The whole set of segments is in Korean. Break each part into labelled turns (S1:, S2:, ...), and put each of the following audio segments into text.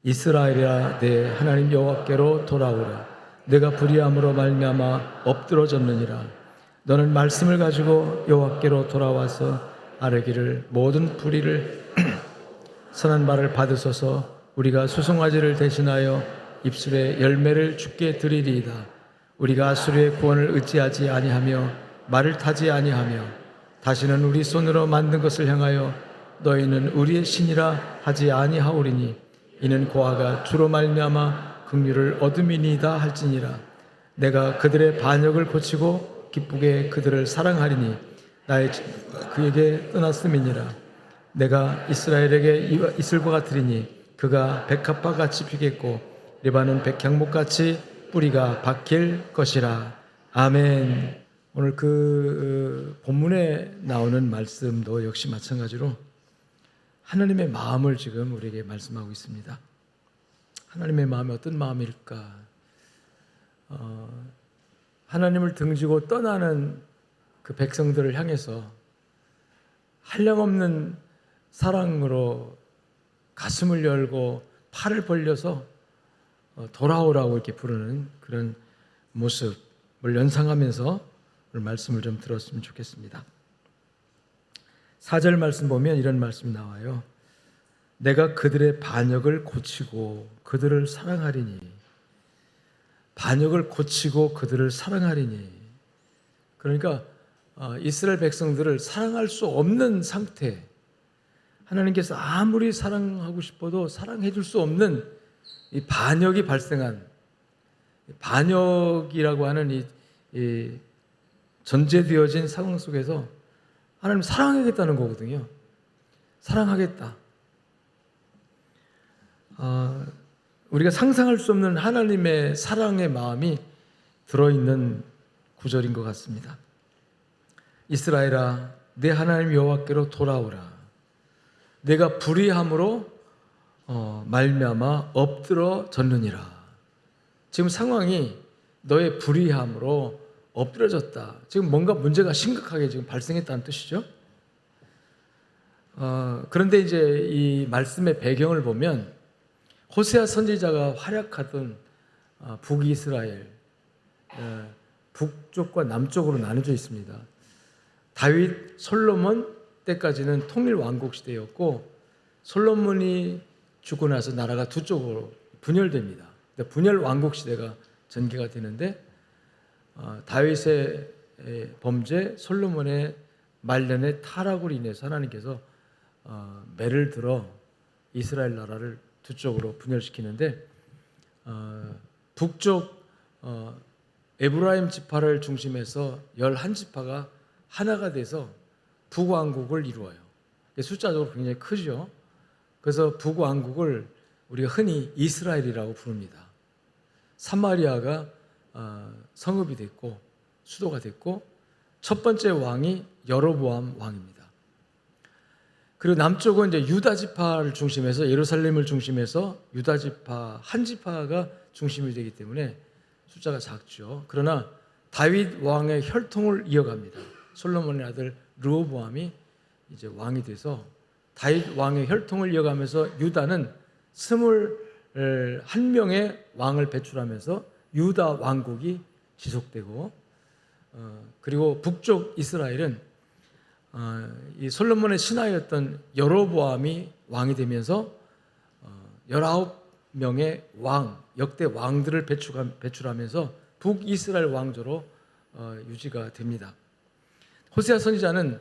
S1: 이스라엘아, 내 하나님 여호와께로 돌아오라. 내가 불의함으로 말미암아 엎드러졌느니라. 너는 말씀을 가지고 여호와께로 돌아와서 아뢰기를, 모든 불의를 선한 말을 받으소서. 우리가 수송아지를 대신하여 입술에 열매를 주께 드리리이다. 우리가 아수르의 구원을 의지하지 아니하며 말을 타지 아니하며 다시는 우리 손으로 만든 것을 향하여 너희는 우리의 신이라 하지 아니하오리니 이는 고아가 주로 말미암아 긍휼을 얻음이니이다 할지니라. 내가 그들의 반역을 고치고 기쁘게 그들을 사랑하리니 나의 그에게 떠났음이니라. 내가 이스라엘에게 이슬과 같으리니 그가 백합화 같이 피겠고 레바논 백향목 같이 뿌리가 박힐 것이라. 아멘. 오늘 본문에 나오는 말씀도 역시 마찬가지로 하나님의 마음을 지금 우리에게 말씀하고 있습니다. 하나님의 마음이 어떤 마음일까? 하나님을 등지고 떠나는 그 백성들을 향해서 한량없는 사랑으로 가슴을 열고 팔을 벌려서 돌아오라고 이렇게 부르는 그런 모습을 연상하면서 오늘 말씀을 좀 들었으면 좋겠습니다. 4절 말씀 보면 이런 말씀이 나와요. 내가 그들의 반역을 고치고 그들을 사랑하리니. 반역을 고치고 그들을 사랑하리니. 그러니까 이스라엘 백성들을 사랑할 수 없는 상태, 하나님께서 아무리 사랑하고 싶어도 사랑해 줄 수 없는 이 반역이 발생한, 반역이라고 하는 이 전제되어진 상황 속에서 하나님 사랑하겠다는 거거든요. 사랑하겠다. 우리가 상상할 수 없는 하나님의 사랑의 마음이 들어있는 구절인 것 같습니다. 이스라엘아, 내 하나님 여호와께로 돌아오라. 내가 불의함으로 말미암아 엎드러졌느니라. 지금 상황이 너의 불의함으로 엎드러졌다. 지금 뭔가 문제가 심각하게 지금 발생했다는 뜻이죠. 그런데 이제 이 말씀의 배경을 보면 호세아 선지자가 활약하던 북이스라엘, 북쪽과 남쪽으로 나눠져 있습니다. 다윗, 솔로몬 때까지는 통일 왕국 시대였고 솔로몬이 죽고 나서 나라가 두 쪽으로 분열됩니다. 분열 왕국 시대가 전개가 되는데 다윗의 범죄, 솔로몬의 말년의 타락으로 인해서 하나님께서 매를 들어 이스라엘 나라를 두 쪽으로 분열시키는데 북쪽 에브라임 지파를 중심해서 11지파가 하나가 돼서 북왕국을 이루어요. 숫자적으로 굉장히 크죠. 그래서 북왕국을 우리가 흔히 이스라엘이라고 부릅니다. 사마리아가 성읍이 됐고 수도가 됐고 첫 번째 왕이 여로보암 왕입니다. 그리고 남쪽은 이제 유다 지파를 중심해서 예루살렘을 중심해서 유다 지파 한 지파가 중심이 되기 때문에 숫자가 작죠. 그러나 다윗 왕의 혈통을 이어갑니다. 솔로몬의 아들 르호보암이 이제 왕이 돼서 다윗 왕의 혈통을 이어가면서 유다는 21명의 왕을 배출하면서 유다 왕국이 지속되고 그리고 북쪽 이스라엘은 이 솔로몬의 신하였던 여로보암이 왕이 되면서 19명의 왕, 역대 왕들을 배출하면서 북이스라엘 왕조로 유지가 됩니다. 호세아 선지자는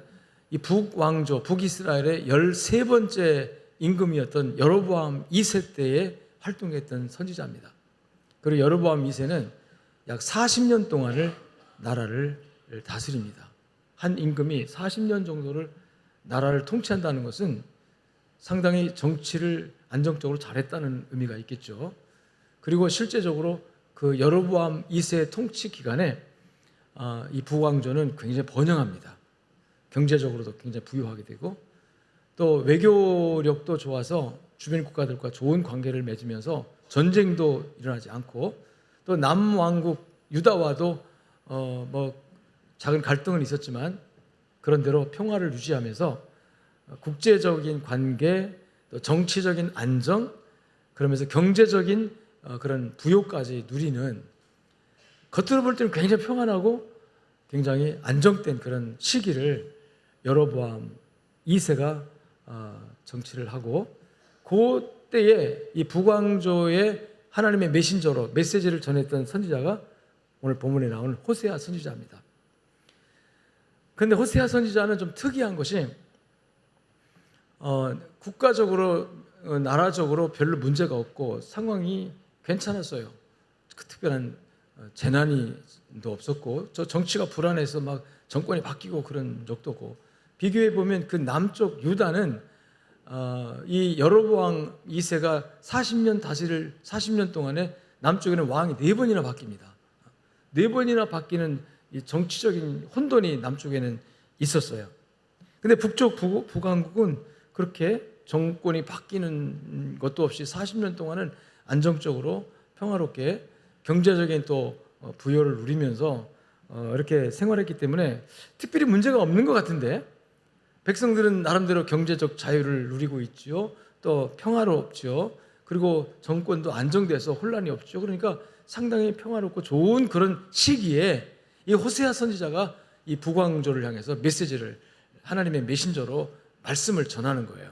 S1: 이 북왕조, 북이스라엘의 13번째 임금이었던 여로보암 2세 때에 활동했던 선지자입니다. 그리고 여로보암 2세는 약 40년 동안을 나라를 다스립니다. 한 임금이 40년 정도를 나라를 통치한다는 것은 상당히 정치를 안정적으로 잘했다는 의미가 있겠죠. 그리고 실제적으로 그 여로보암 2세 통치 기간에 이 북왕조는 굉장히 번영합니다. 경제적으로도 굉장히 부유하게 되고 또 외교력도 좋아서 주변 국가들과 좋은 관계를 맺으면서 전쟁도 일어나지 않고 또 남왕국 유다와도 작은 갈등은 있었지만 그런대로 평화를 유지하면서 국제적인 관계, 또 정치적인 안정, 그러면서 경제적인 그런 부요까지 누리는, 겉으로 볼 때는 굉장히 평안하고 굉장히 안정된 그런 시기를 여로보암 2세가 정치를 하고, 그때에 이 북왕조의 하나님의 메신저로 메시지를 전했던 선지자가 오늘 본문에 나오는 호세아 선지자입니다. 그런데 호세아 선지자는 좀 특이한 것이 국가적으로 나라적으로 별로 문제가 없고 상황이 괜찮았어요. 그 특별한 재난이도 없었고, 저 정치가 불안해서 막 정권이 바뀌고 그런 적도 없고, 비교해 보면 그 남쪽 유다는 이 여로보암 2세가 40년 동안에 남쪽에는 왕이 4번이나 바뀝니다. 4번이나 바뀌는 이 정치적인 혼돈이 남쪽에는 있었어요. 근데 북쪽 북왕국은 그렇게 정권이 바뀌는 것도 없이 40년 동안은 안정적으로 평화롭게 경제적인 또 부여를 누리면서 이렇게 생활했기 때문에 특별히 문제가 없는 것 같은데, 백성들은 나름대로 경제적 자유를 누리고 있죠. 또 평화롭죠. 그리고 정권도 안정돼서 혼란이 없죠. 그러니까 상당히 평화롭고 좋은 그런 시기에 이 호세아 선지자가 이 북왕조를 향해서 메시지를, 하나님의 메신저로 말씀을 전하는 거예요.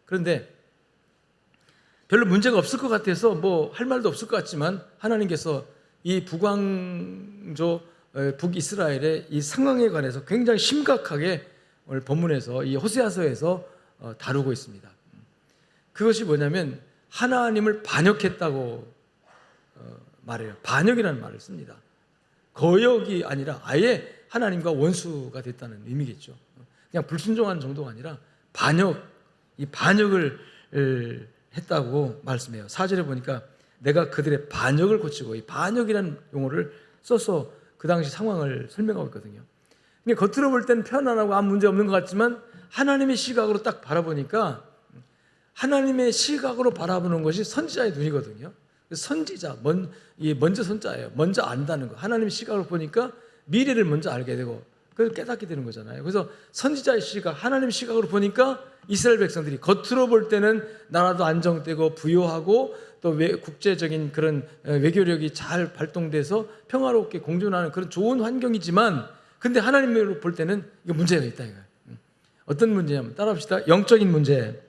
S1: 그런데 별로 문제가 없을 것 같아서 뭐 할 말도 없을 것 같지만, 하나님께서 이 북왕조 북이스라엘의 이 상황에 관해서 굉장히 심각하게 오늘 본문에서 이 호세아서에서 다루고 있습니다. 그것이 뭐냐면 하나님을 반역했다고 말해요. 반역이라는 말을 씁니다. 거역이 아니라 아예 하나님과 원수가 됐다는 의미겠죠. 그냥 불순종하는 정도가 아니라 반역, 이 반역을 했다고 말씀해요. 4절에 보니까 내가 그들의 반역을 고치고, 이 반역이라는 용어를 써서 그 당시 상황을 설명하고 있거든요. 그러니까 겉으로 볼 때는 편안하고 아무 문제 없는 것 같지만 하나님의 시각으로 딱 바라보니까, 하나님의 시각으로 바라보는 것이 선지자의 눈이거든요. 선지자, 먼저 선자예요. 먼저 안다는 거. 하나님의 시각으로 보니까 미래를 먼저 알게 되고 그걸 깨닫게 되는 거잖아요. 그래서 선지자의 시각, 하나님의 시각으로 보니까 이스라엘 백성들이 겉으로 볼 때는 나라도 안정되고 부유하고 또 국제적인 그런 외교력이 잘 발동돼서 평화롭게 공존하는 그런 좋은 환경이지만, 근데 하나님으로 볼 때는 이거 문제가 있다 이거예요. 어떤 문제냐면, 따라합시다. 영적인 문제.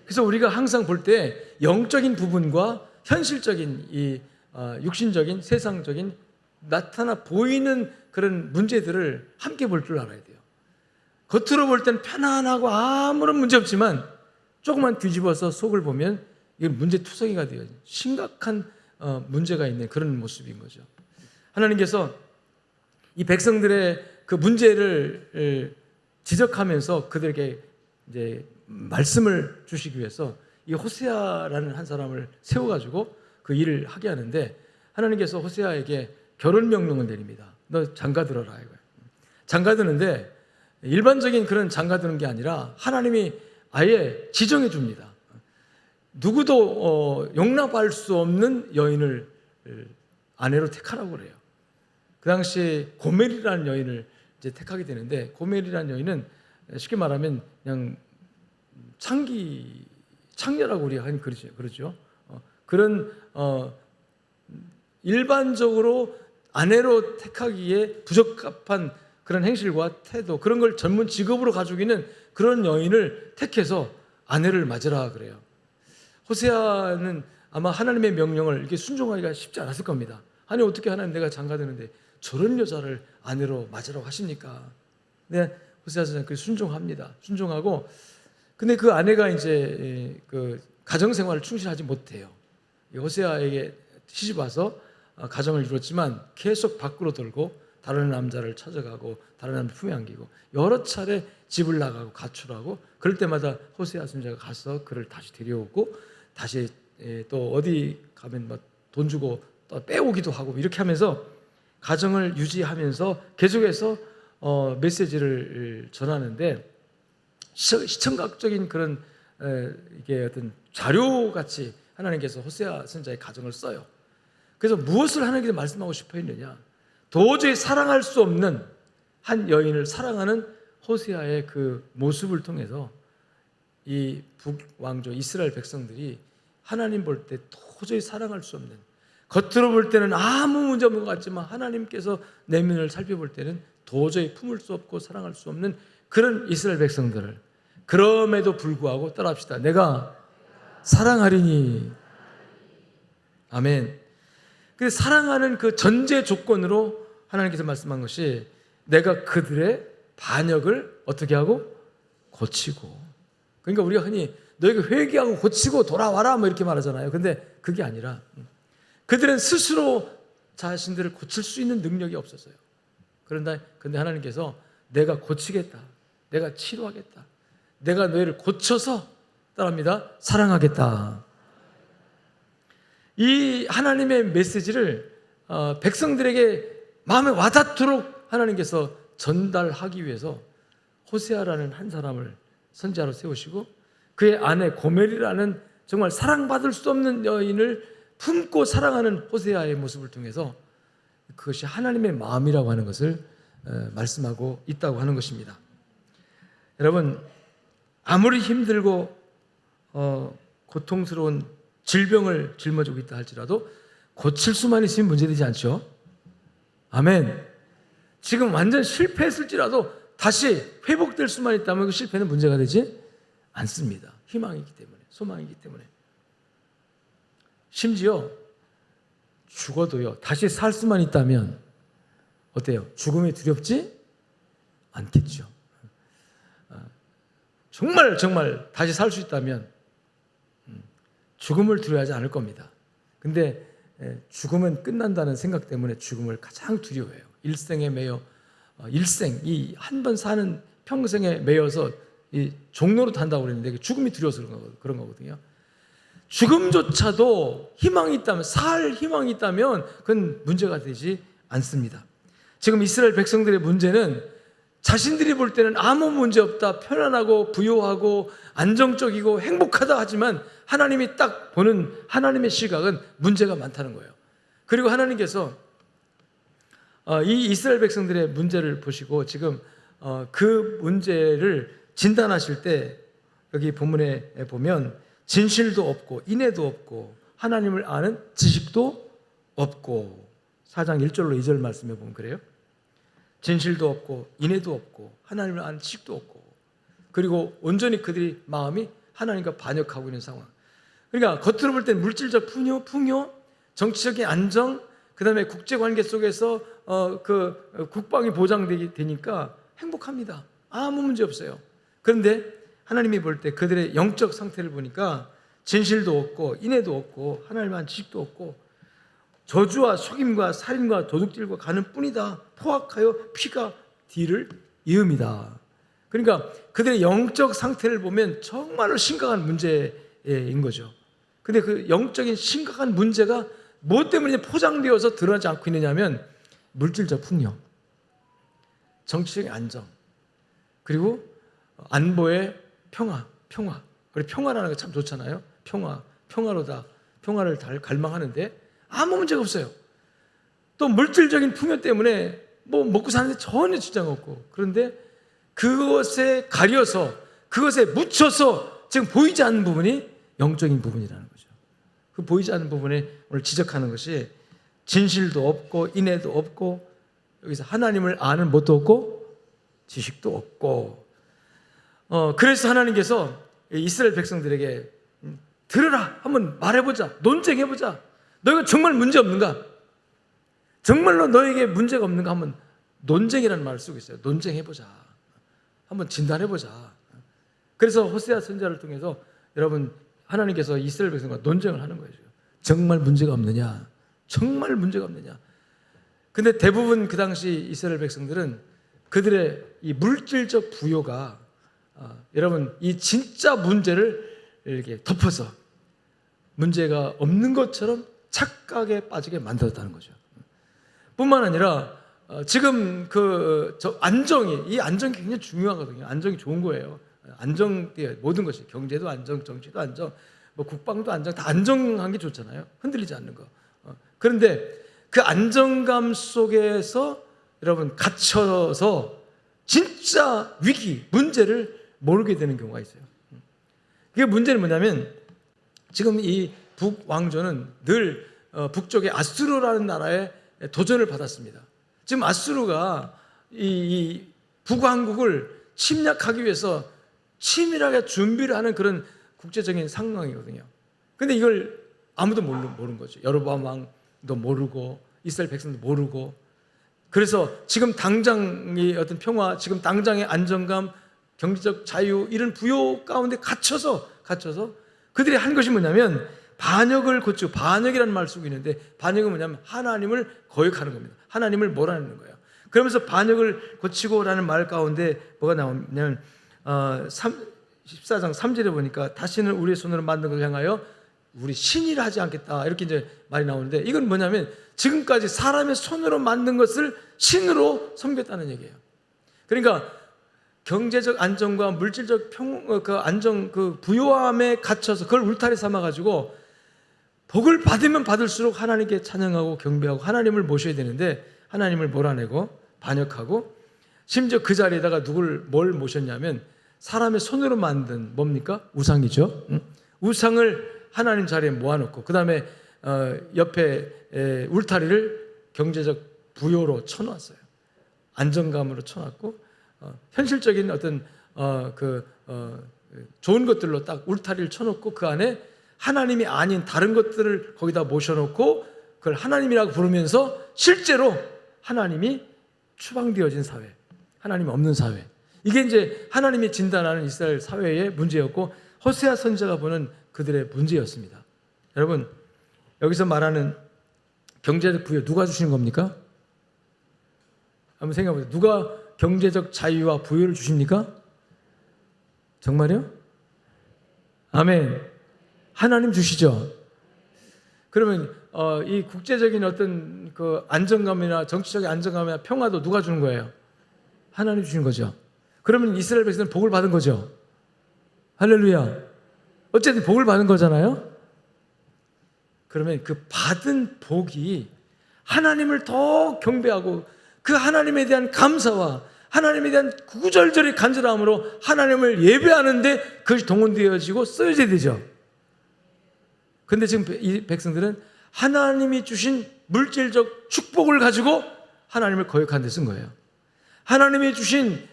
S1: 그래서 우리가 항상 볼 때 영적인 부분과 현실적인 이 육신적인 세상적인 나타나 보이는 그런 문제들을 함께 볼 줄 알아야 돼요. 겉으로 볼 때는 편안하고 아무런 문제 없지만 조금만 뒤집어서 속을 보면 이건 문제투성이가 되어요. 심각한 문제가 있는 그런 모습인 거죠. 하나님께서 이 백성들의 그 문제를 지적하면서 그들에게 이제 말씀을 주시기 위해서 이 호세아라는 한 사람을 세워가지고 그 일을 하게 하는데, 하나님께서 호세아에게 결혼 명령을 내립니다. 너 장가들어라 이거예요. 장가드는데 일반적인 그런 장가드는 게 아니라 하나님이 아예 지정해 줍니다. 누구도 용납할 수 없는 여인을 아내로 택하라고 그래요. 그 당시 고멜이라는 여인을 이제 택하게 되는데, 고멜이라는 여인은 쉽게 말하면 그냥 창녀라고 우리가 하는 그러죠. 그런 일반적으로 아내로 택하기에 부적합한 그런 행실과 태도, 그런 걸 전문 직업으로 가지고 있는 그런 여인을 택해서 아내를 맞으라 그래요. 호세아는 아마 하나님의 명령을 이렇게 순종하기가 쉽지 않았을 겁니다. 아니 어떻게 하나님, 내가 장가드는데 저런 여자를 아내로 맞으라고 하십니까? 네, 호세아 선생님 그 순종합니다. 순종하고, 근데 그 아내가 이제 그 가정 생활을 충실하지 못해요. 호세아에게 시집 와서 가정을 이뤘지만 계속 밖으로 돌고 다른 남자를 찾아가고 다른 남자 품에 안기고 여러 차례 집을 나가고 가출하고, 그럴 때마다 호세아 선지자가 가서 그를 다시 데려오고 다시 또 어디 가면 뭐 돈 주고 또 빼오기도 하고 이렇게 하면서 가정을 유지하면서 계속해서 메시지를 전하는데, 시청각적인 그런 이게 어떤 자료같이 하나님께서 호세아 선지자의 가정을 써요. 그래서 무엇을 하나님께서 말씀하고 싶어 했느냐, 도저히 사랑할 수 없는 한 여인을 사랑하는 호세아의 그 모습을 통해서 이 북왕조 이스라엘 백성들이 하나님 볼 때 도저히 사랑할 수 없는, 겉으로 볼 때는 아무 문제 없는 것 같지만 하나님께서 내면을 살펴볼 때는 도저히 품을 수 없고 사랑할 수 없는 그런 이스라엘 백성들을, 그럼에도 불구하고 따라합시다. 내가 사랑하리니. 아멘. 그 사랑하는 그 전제 조건으로 하나님께서 말씀한 것이 내가 그들의 반역을 어떻게 하고? 고치고. 그러니까 우리가 흔히 너희가 회개하고 고치고 돌아와라 뭐 이렇게 말하잖아요. 근데 그게 아니라 그들은 스스로 자신들을 고칠 수 있는 능력이 없었어요. 근데 하나님께서 내가 고치겠다, 내가 치료하겠다, 내가 너희를 고쳐서, 따라합니다, 사랑하겠다. 이 하나님의 메시지를 백성들에게 마음에 와닿도록 하나님께서 전달하기 위해서 호세아라는 한 사람을 선지자로 세우시고 그의 아내 고멜이라는 정말 사랑받을 수 없는 여인을 품고 사랑하는 호세아의 모습을 통해서 그것이 하나님의 마음이라고 하는 것을 말씀하고 있다고 하는 것입니다. 여러분, 아무리 힘들고 고통스러운 질병을 짊어지고 있다 할지라도 고칠 수만 있으면 문제되지 않죠. 아멘. 지금 완전 실패했을지라도 다시 회복될 수만 있다면 그 실패는 문제가 되지 않습니다. 희망이기 때문에, 소망이기 때문에. 심지어 죽어도요, 다시 살 수만 있다면 어때요? 죽음이 두렵지 않겠죠. 정말 다시 살 수 있다면 죽음을 두려워하지 않을 겁니다. 근데 죽음은 끝난다는 생각 때문에 죽음을 가장 두려워해요. 일생에 매여, 일생, 이 한 번 사는 평생에 매여서 이 종로로 탄다고 그랬는데 죽음이 두려워서 그런 거거든요. 죽음조차도 희망이 있다면, 살 희망이 있다면 그건 문제가 되지 않습니다. 지금 이스라엘 백성들의 문제는 자신들이 볼 때는 아무 문제 없다, 편안하고 부유하고 안정적이고 행복하다 하지만 하나님이 딱 보는 하나님의 시각은 문제가 많다는 거예요. 그리고 하나님께서 이 이스라엘 백성들의 문제를 보시고 지금 그 문제를 진단하실 때 여기 본문에 보면 진실도 없고 인애도 없고 하나님을 아는 지식도 없고, 4장 1절로 2절 말씀해 보면 그래요. 진실도 없고 인애도 없고 하나님을 아는 지식도 없고, 그리고 온전히 그들이 마음이 하나님과 반역하고 있는 상황. 그러니까 겉으로 볼 때 물질적 풍요, 정치적인 안정, 그 다음에 국제관계 속에서 그 국방이 보장되니까 행복합니다. 아무 문제 없어요. 그런데 하나님이 볼 때 그들의 영적 상태를 보니까 진실도 없고 인애도 없고 하나님을 아는 지식도 없고 저주와 속임과 살인과 도둑질과 가는 뿐이다. 포악하여 피가 뒤를 이음이다. 그러니까 그들의 영적 상태를 보면 정말로 심각한 문제인 거죠. 근데 그 영적인 심각한 문제가 무엇 때문에 포장되어서 드러나지 않고 있느냐면 물질적 풍요, 정치적인 안정, 그리고 안보의 평화. 그리고 평화라는 거 참 좋잖아요. 평화로다. 평화를 갈망하는데 아무 문제가 없어요. 또 물질적인 풍요 때문에 뭐 먹고 사는데 전혀 지장 없고, 그런데 그것에 가려서, 그것에 묻혀서 지금 보이지 않는 부분이 영적인 부분이라는 거죠. 그 보이지 않는 부분에 오늘 지적하는 것이 진실도 없고 인애도 없고, 여기서 하나님을 아는 뭣도 없고 지식도 없고. 그래서 하나님께서 이스라엘 백성들에게 들으라, 한번 말해보자, 논쟁해보자. 너희가 정말 문제 없는가? 정말로 너에게 문제가 없는가? 한번 논쟁이라는 말을 쓰고 있어요. 논쟁해보자, 한번 진단해보자. 그래서 호세아 선지자를 통해서 여러분, 하나님께서 이스라엘 백성과 논쟁을 하는 거예요. 정말 문제가 없느냐? 정말 문제가 없느냐? 근데 대부분 그 당시 이스라엘 백성들은 그들의 이 물질적 부요가 여러분 이 진짜 문제를 이렇게 덮어서 문제가 없는 것처럼 착각에 빠지게 만들었다는 거죠. 뿐만 아니라 지금 이 안정이 굉장히 중요하거든요. 안정이 좋은 거예요. 모든 것이, 경제도 안정, 정치도 안정, 뭐 국방도 안정, 다 안정한 게 좋잖아요. 흔들리지 않는 거. 그런데 그 안정감 속에서 여러분 갇혀서 진짜 위기, 문제를 모르게 되는 경우가 있어요. 그게 문제는 뭐냐면 지금 이 북왕조는 늘 북쪽의 아수르라는 나라에 도전을 받았습니다. 지금 아수르가 이 북왕국을 침략하기 위해서 치밀하게 준비를 하는 그런 국제적인 상황이거든요. 근데 이걸 아무도 모르는 거죠. 여로보암 왕도 모르고 이스라엘 백성도 모르고. 그래서 지금 당장의 어떤 평화, 지금 당장의 안정감, 경제적 자유 이런 부요 가운데 갇혀서 그들이 한 것이 뭐냐면 반역을 고치고, 반역이라는 말을 쓰고 있는데 반역은 뭐냐면 하나님을 거역하는 겁니다. 하나님을 몰아내는 거예요. 그러면서 반역을 고치고라는 말 가운데 뭐가 나오냐면 14장 3절에 보니까 다시는 우리의 손으로 만든 것을 향하여 우리 신이라 하지 않겠다, 이렇게 이제 말이 나오는데, 이건 뭐냐면 지금까지 사람의 손으로 만든 것을 신으로 섬겼다는 얘기예요. 그러니까 경제적 안정과 물질적 안정, 부요함에 갇혀서 그걸 울타리 삼아가지고 복을 받으면 받을수록 하나님께 찬양하고 경배하고 하나님을 모셔야 되는데 하나님을 몰아내고 반역하고, 심지어 그 자리에다가 뭘 모셨냐면 사람의 손으로 만든 뭡니까? 우상이죠. 우상을 하나님 자리에 모아놓고 그 다음에 옆에 울타리를 경제적 부요로 쳐놨어요. 안정감으로 쳐놨고 현실적인 어떤 좋은 것들로 딱 울타리를 쳐놓고 그 안에 하나님이 아닌 다른 것들을 거기다 모셔놓고 그걸 하나님이라고 부르면서 실제로 하나님이 추방되어진 사회, 하나님이 없는 사회, 이게 이제 하나님이 진단하는 이스라엘 사회의 문제였고 호세아 선지자가 보는 그들의 문제였습니다. 여러분, 여기서 말하는 경제적 부여 누가 주시는 겁니까? 한번 생각해 보세요. 누가 경제적 자유와 부여를 주십니까? 정말요? 아멘. 하나님 주시죠. 그러면 이 국제적인 어떤 그 안정감이나 정치적인 안정감이나 평화도 누가 주는 거예요? 하나님 주시는 거죠. 그러면 이스라엘 백성은 복을 받은 거죠. 할렐루야. 어쨌든 복을 받은 거잖아요. 그러면 그 받은 복이 하나님을 더 경배하고 그 하나님에 대한 감사와 하나님에 대한 구절절의 간절함으로 하나님을 예배하는데 그것이 동원되어지고 쓰여져야 되죠. 근데 지금 이 백성들은 하나님이 주신 물질적 축복을 가지고 하나님을 거역하는 데 쓴 거예요. 하나님이 주신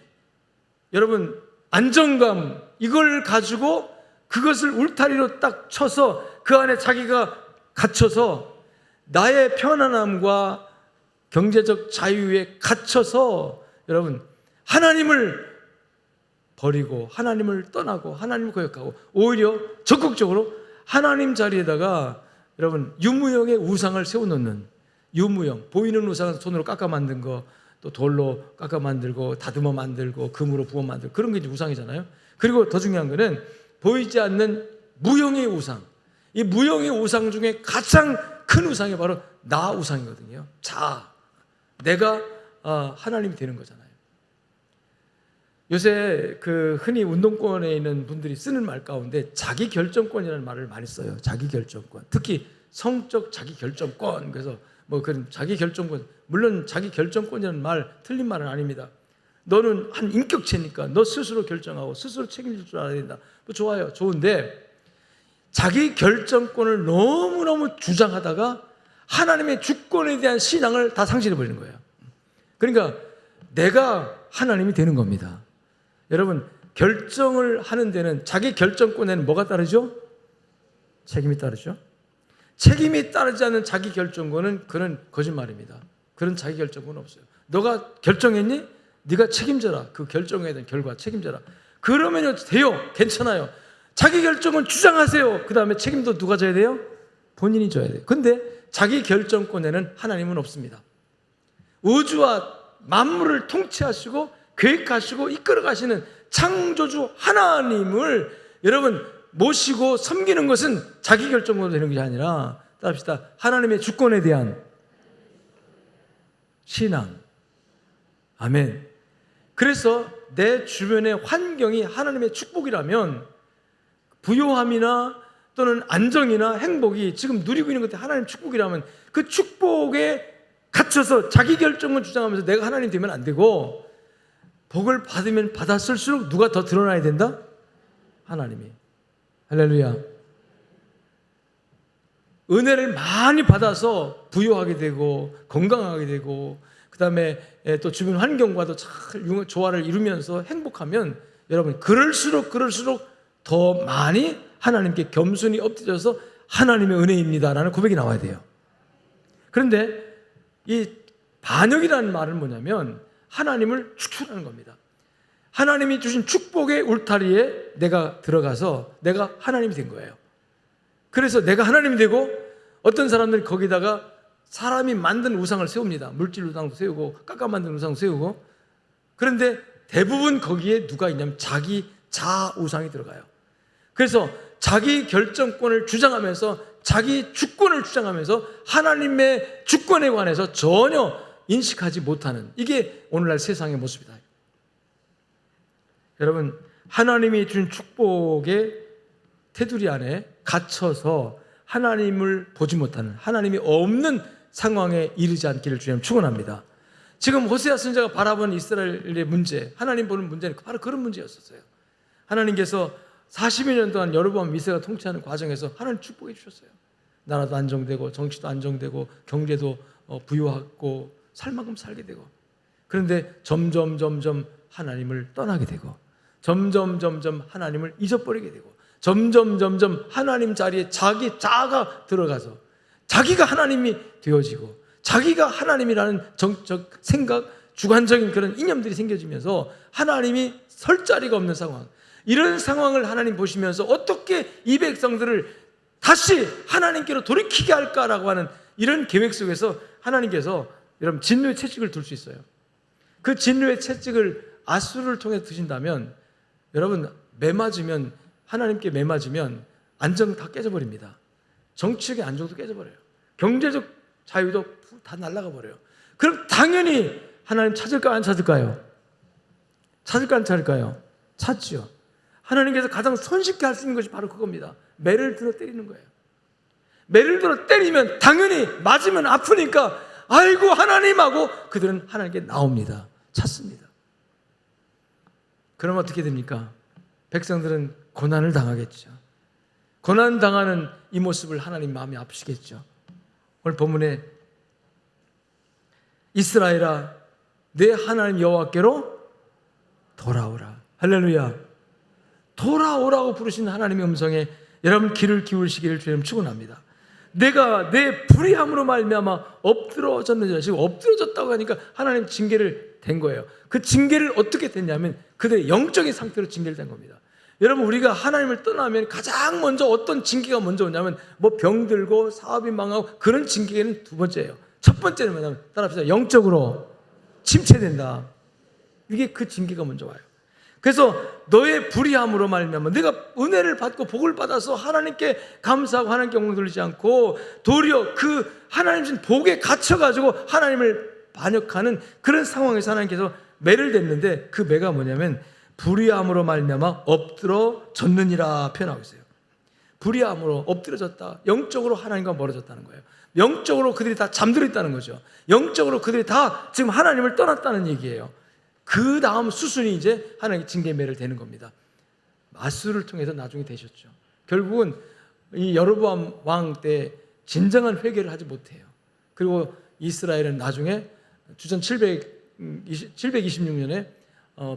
S1: 여러분 안정감, 이걸 가지고 그것을 울타리로 딱 쳐서 그 안에 자기가 갇혀서 나의 편안함과 경제적 자유에 갇혀서 여러분 하나님을 버리고 하나님을 떠나고 하나님을 거역하고 오히려 적극적으로 하나님 자리에다가 여러분 유무형의 우상을 세워놓는, 유무형, 보이는 우상은 손으로 깎아 만든 거, 또 돌로 깎아 만들고 다듬어 만들고 금으로 부어 만들고 그런 게 이제 우상이잖아요. 그리고 더 중요한 거는 보이지 않는 무형의 우상, 이 무형의 우상 중에 가장 큰 우상이 바로 나 우상이거든요. 내가 하나님이 되는 거잖아요. 요새 그 흔히 운동권에 있는 분들이 쓰는 말 가운데 자기 결정권이라는 말을 많이 써요. 자기 결정권. 특히 성적 자기 결정권. 그래서 뭐 그런 자기 결정권, 물론 자기 결정권이라는 말 틀린 말은 아닙니다. 너는 한 인격체니까 너 스스로 결정하고 스스로 책임질 줄 알아야 된다. 뭐 좋아요. 좋은데 자기 결정권을 너무너무 주장하다가 하나님의 주권에 대한 신앙을 다 상실해 버리는 거예요. 그러니까 내가 하나님이 되는 겁니다. 여러분, 결정을 하는 데는 자기 결정권에는 뭐가 따르죠? 책임이 따르죠. 책임이 따르지 않는 자기 결정권은 그런 거짓말입니다. 그런 자기 결정권은 없어요. 너가 결정했니? 네가 책임져라. 그 결정에 대한 결과 책임져라. 그러면요 돼요. 괜찮아요. 자기 결정은 주장하세요. 그 다음에 책임도 누가 져야 돼요? 본인이 져야 돼요. 근데 자기 결정권에는 하나님은 없습니다. 우주와 만물을 통치하시고 계획하시고 이끌어 가시는 창조주 하나님을 여러분 모시고 섬기는 것은 자기 결정으로 되는 것이 아니라, 따릅시다, 하나님의 주권에 대한 신앙. 아멘. 그래서 내 주변의 환경이 하나님의 축복이라면 부요함이나 또는 안정이나 행복이 지금 누리고 있는 것들이 하나님의 축복이라면 그 축복에 갇혀서 자기 결정을 주장하면서 내가 하나님 되면 안 되고, 복을 받으면 받았을수록 누가 더 드러나야 된다? 하나님이. 할렐루야. 은혜를 많이 받아서 부유하게 되고 건강하게 되고 그다음에 또 주변 환경과도 잘 조화를 이루면서 행복하면 여러분 그럴수록 더 많이 하나님께 겸손히 엎드려서 하나님의 은혜입니다라는 고백이 나와야 돼요. 그런데 이 반역이라는 말은 뭐냐면 하나님을 축출하는 겁니다. 하나님이 주신 축복의 울타리에 내가 들어가서 내가 하나님이 된 거예요. 그래서 내가 하나님이 되고 어떤 사람들이 거기다가 사람이 만든 우상을 세웁니다. 물질 우상도 세우고 깎아 만든 우상도 세우고. 그런데 대부분 거기에 누가 있냐면 자기 자아 우상이 들어가요. 그래서 자기 결정권을 주장하면서 자기 주권을 주장하면서 하나님의 주권에 관해서 전혀 인식하지 못하는, 이게 오늘날 세상의 모습이다. 여러분, 하나님이 준 축복의 테두리 안에 갇혀서 하나님을 보지 못하는, 하나님이 없는 상황에 이르지 않기를 주님 축원합니다. 지금 호세아 선지자가 바라본 이스라엘의 문제, 하나님 보는 문제는 바로 그런 문제였었어요. 하나님께서 40여 년 동안 여로보암 미세가 통치하는 과정에서 하나님 축복해 주셨어요. 나라도 안정되고 정치도 안정되고 경제도 부유하고 살 만큼 살게 되고. 그런데 점점 하나님을 떠나게 되고, 점점 하나님을 잊어버리게 되고, 점점 하나님 자리에 자기 자아가 들어가서 자기가 하나님이 되어지고, 자기가 하나님이라는 정적 생각, 주관적인 그런 이념들이 생겨지면서 하나님이 설 자리가 없는 상황, 이런 상황을 하나님 보시면서 어떻게 이 백성들을 다시 하나님께로 돌이키게 할까라고 하는 이런 계획 속에서 하나님께서 여러분 진노의 채찍을 둘 수 있어요. 그 진노의 채찍을 아수르를 통해 드신다면 여러분 매맞으면, 하나님께 매맞으면 안정 다 깨져버립니다. 정치적인 안정도 깨져버려요. 경제적 자유도 다 날아가 버려요. 그럼 당연히 하나님 찾을까 안 찾을까요? 찾을까 안 찾을까요? 찾지요. 하나님께서 가장 손쉽게 할 수 있는 것이 바로 그겁니다. 매를 들어 때리는 거예요. 매를 들어 때리면 당연히 맞으면 아프니까 아이고 하나님 하고 그들은 하나님께 나옵니다. 찾습니다. 그럼 어떻게 됩니까? 백성들은 고난을 당하겠죠. 고난 당하는 이 모습을 하나님 마음이 아프시겠죠. 오늘 본문에 이스라엘아 내 하나님 여호와께로 돌아오라. 할렐루야. 돌아오라고 부르신 하나님의 음성에 여러분 귀를 기울이시기를 주님 축원합니다. 내가 내 불의함으로 말미암아 엎드러졌느니라. 지금 엎드러졌다고 하니까 하나님 징계를 된 거예요. 그 징계를 어떻게 됐냐면 그들의 영적인 상태로 징계를 된 겁니다. 여러분 우리가 하나님을 떠나면 가장 먼저 어떤 징계가 먼저 오냐면 뭐 병들고 사업이 망하고 그런 징계는 두 번째예요. 첫 번째는 뭐냐면 따라합시다. 영적으로 침체된다. 이게 그 징계가 먼저 와요. 그래서 너의 불의함으로 말미암아 내가 은혜를 받고 복을 받아서 하나님께 감사하고 하나님께 영광 돌리지 않고 도리어 그 하나님 준 복에 갇혀가지고 하나님을 반역하는 그런 상황에서 하나님께서 매를 댔는데 그 매가 뭐냐면 불의함으로 말미암아 엎드러졌느니라 표현하고 있어요. 불의함으로 엎드러졌다. 영적으로 하나님과 멀어졌다는 거예요. 영적으로 그들이 다 잠들어 있다는 거죠. 영적으로 그들이 다 지금 하나님을 떠났다는 얘기예요. 그 다음 수순이 이제 하나님의 징계매를 되는 겁니다. 아수르를 통해서 나중에 되셨죠. 결국은 이 여로보암 왕 때 진정한 회개를 하지 못해요. 그리고 이스라엘은 나중에 주전 726년에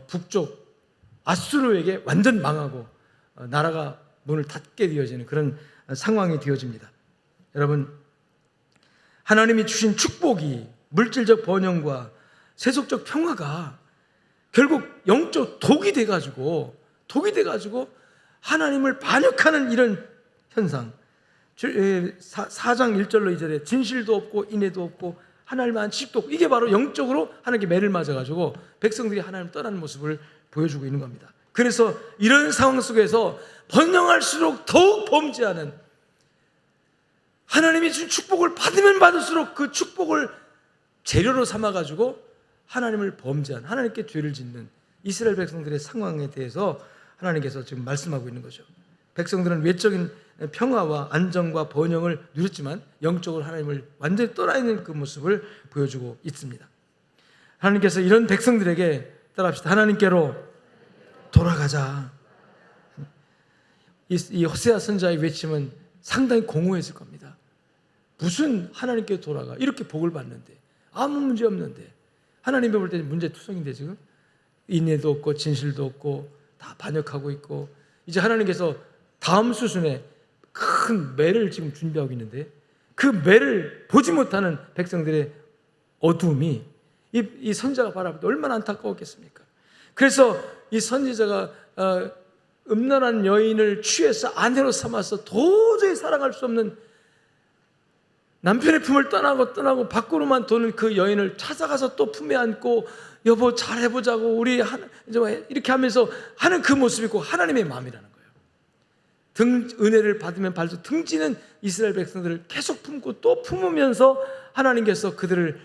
S1: 북쪽 아수르에게 완전 망하고 나라가 문을 닫게 되어지는 그런 상황이 되어집니다. 여러분 하나님이 주신 축복이 물질적 번영과 세속적 평화가 결국 영적 독이 돼가지고 하나님을 반역하는 이런 현상. 4장 1절로 2절에 진실도 없고 인애도 없고 하나님만 지식도 없고, 이게 바로 영적으로 하나님께 매를 맞아가지고 백성들이 하나님을 떠나는 모습을 보여주고 있는 겁니다. 그래서 이런 상황 속에서 번영할수록 더욱 범죄하는, 하나님이 준 축복을 받으면 받을수록 그 축복을 재료로 삼아가지고 하나님을 범죄한, 하나님께 죄를 짓는 이스라엘 백성들의 상황에 대해서 하나님께서 지금 말씀하고 있는 거죠. 백성들은 외적인 평화와 안정과 번영을 누렸지만 영적으로 하나님을 완전히 떠나 있는 그 모습을 보여주고 있습니다. 하나님께서 이런 백성들에게 따라합시다. 하나님께로 돌아가자. 이 호세아 선지자의 외침은 상당히 공허했을 겁니다. 무슨 하나님께 돌아가 이렇게 복을 받는데 아무 문제 없는데 하나님이 볼 때는 문제투성인데 지금 인내도 없고 진실도 없고 다 반역하고 있고 이제 하나님께서 다음 수순에 큰 매를 지금 준비하고 있는데 그 매를 보지 못하는 백성들의 어둠이 이 선지자가 바라볼 때 얼마나 안타까웠겠습니까? 그래서 이 선지자가 음란한 여인을 취해서 아내로 삼아서 도저히 사랑할 수 없는 남편의 품을 떠나고 밖으로만 도는 그 여인을 찾아가서 또 품에 안고 여보 잘해보자고 우리 이렇게 하면서 하는 그 모습이 고 하나님의 마음이라는 거예요. 은혜를 받으면 받을수록 등지는 이스라엘 백성들을 계속 품고 또 품으면서 하나님께서 그들을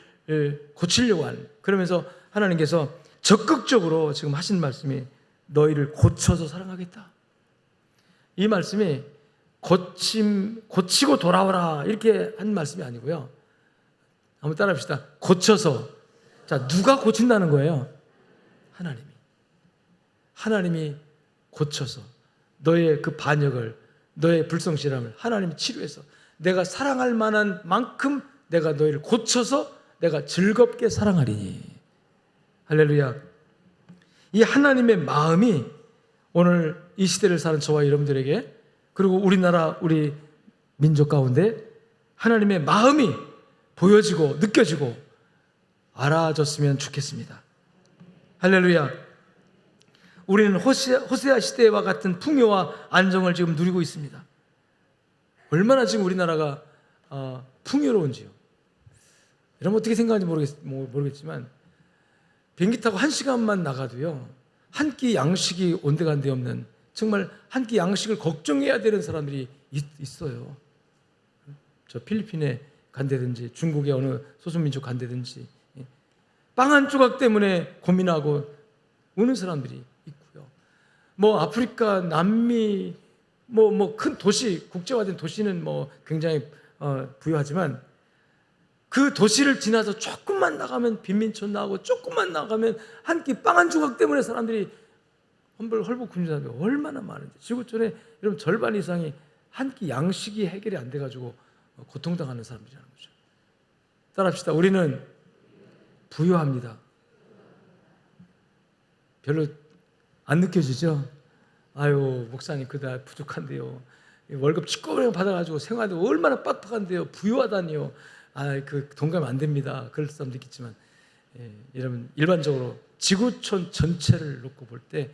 S1: 고치려고 하는, 그러면서 하나님께서 적극적으로 지금 하신 말씀이 너희를 고쳐서 사랑하겠다. 이 말씀이 고치고 돌아오라 이렇게 한 말씀이 아니고요. 한번 따라합시다. 고쳐서. 자, 누가 고친다는 거예요? 하나님이 고쳐서 너의 그 반역을, 너의 불성실함을 하나님이 치료해서 내가 사랑할 만한 만큼 내가 너희를 고쳐서 내가 즐겁게 사랑하리니. 할렐루야. 이 하나님의 마음이 오늘 이 시대를 사는 저와 여러분들에게, 그리고 우리나라 우리 민족 가운데 하나님의 마음이 보여지고 느껴지고 알아졌으면 좋겠습니다. 할렐루야. 우리는 호세아 시대와 같은 풍요와 안정을 지금 누리고 있습니다. 얼마나 지금 우리나라가 풍요로운지요. 여러분 어떻게 생각하는지 모르겠지만 비행기 타고 1시간만 나가도요, 한 끼 양식이 온데간데 없는, 정말 한 끼 양식을 걱정해야 되는 사람들이 있어요. 저 필리핀에 간다든지 중국의 어느 소수민족 간다든지 빵 한 조각 때문에 고민하고 우는 사람들이 있고요. 뭐 아프리카, 남미, 큰 도시, 국제화된 도시는 굉장히 부유하지만 그 도시를 지나서 조금만 나가면 빈민촌 나오고 조금만 나가면 한 끼 빵 한 조각 때문에 사람들이 헐벗 굶는 사람이 얼마나 많은데, 지구촌에 여러분 절반 이상이 한 끼 양식이 해결이 안 돼가지고 고통당하는 사람들이라는 거죠. 따라합시다. 우리는 부유합니다. 별로 안 느껴지죠? 아유 목사님 그다 부족한데요. 월급 찌꺼기랑 받아가지고 생활도 얼마나 빡빡한데요. 부유하다니요. 그 동감 안 됩니다. 그럴 사람도 있겠지만, 여러분 일반적으로 지구촌 전체를 놓고 볼 때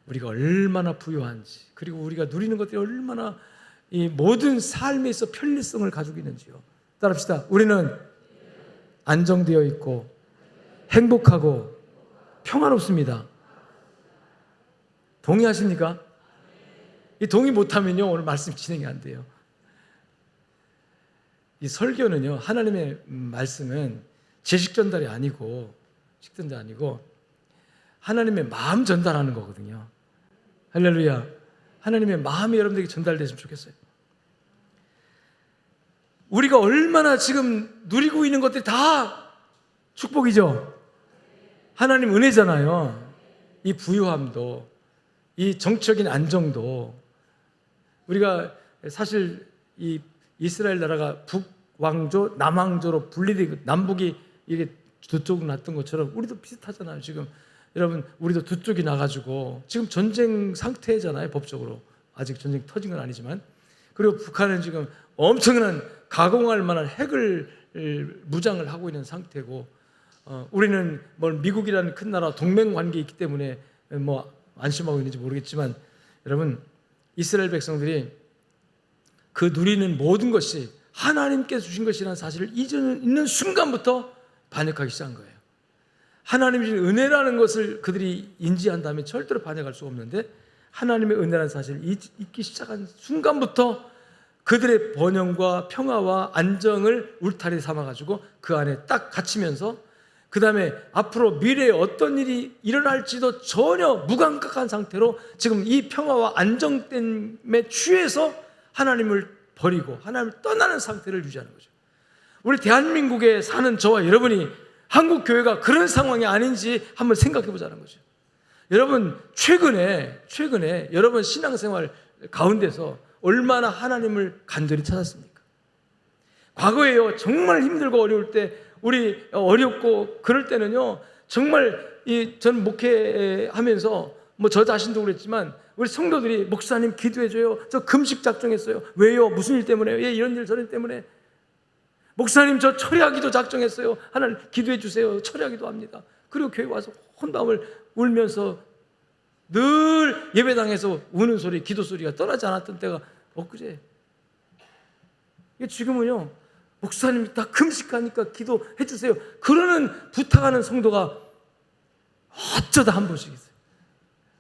S1: 우리가 얼마나 부유한지, 그리고 우리가 누리는 것들이 얼마나 이 모든 삶에 있어 편리성을 가지고 있는지요. 따라합시다. 우리는 안정되어 있고 행복하고 평화롭습니다. 동의하십니까? 이 동의 못하면요 오늘 말씀 진행이 안 돼요. 이 설교는요, 하나님의 말씀은 지식 전달이 아니고 식전달 아니고 하나님의 마음 전달하는 거거든요. 할렐루야. 하나님의 마음이 여러분들에게 전달됐으면 좋겠어요. 우리가 얼마나 지금 누리고 있는 것들이 다 축복이죠. 하나님 은혜잖아요. 이 부유함도, 이 정치적인 안정도. 우리가 사실 이 이스라엘 나라가 북왕조, 남왕조로 분리되고 남북이 이게 두 쪽으로 났던 것처럼 우리도 비슷하잖아요. 지금 여러분 우리도 두 쪽이 나가지고 지금 전쟁 상태잖아요. 법적으로 아직 전쟁 터진 건 아니지만. 그리고 북한은 지금 엄청난 가공할 만한 핵을 무장을 하고 있는 상태고, 우리는 미국이라는 큰 나라 동맹 관계에 있기 때문에 안심하고 있는지 모르겠지만, 여러분 이스라엘 백성들이 그 누리는 모든 것이 하나님께서 주신 것이라는 사실을 잊는 순간부터 반역하기 시작한 거예요. 하나님이 주신 은혜라는 것을 그들이 인지한다면 절대로 반역할 수가 없는데, 하나님의 은혜라는 사실을 잊기 시작한 순간부터 그들의 번영과 평화와 안정을 울타리 삼아가지고 그 안에 딱 갇히면서, 그 다음에 앞으로 미래에 어떤 일이 일어날지도 전혀 무감각한 상태로 지금 이 평화와 안정됨에 취해서 하나님을 버리고 하나님을 떠나는 상태를 유지하는 거죠. 우리 대한민국에 사는 저와 여러분이 한국 교회가 그런 상황이 아닌지 한번 생각해 보자는 거죠. 여러분 최근에 여러분 신앙생활 가운데서 얼마나 하나님을 간절히 찾았습니까? 과거에요, 정말 힘들고 어려울 때, 우리 어렵고 그럴 때는요, 정말 전 목회하면서 뭐 저 자신도 그랬지만 우리 성도들이 목사님 기도해줘요. 저 금식 작정했어요. 왜요? 무슨 일 때문에? 예, 이런 일 저런 일 때문에. 목사님 저 철야기도 작정했어요. 하나님 기도해 주세요. 철야기도 합니다. 그리고 교회 와서 혼밤을 울면서 늘 예배당에서 우는 소리, 기도 소리가 떠나지 않았던 때가 엊그제. 지금은요, 목사님 다 금식하니까 기도해 주세요. 그러는 부탁하는 성도가 어쩌다 한 번씩 있어요.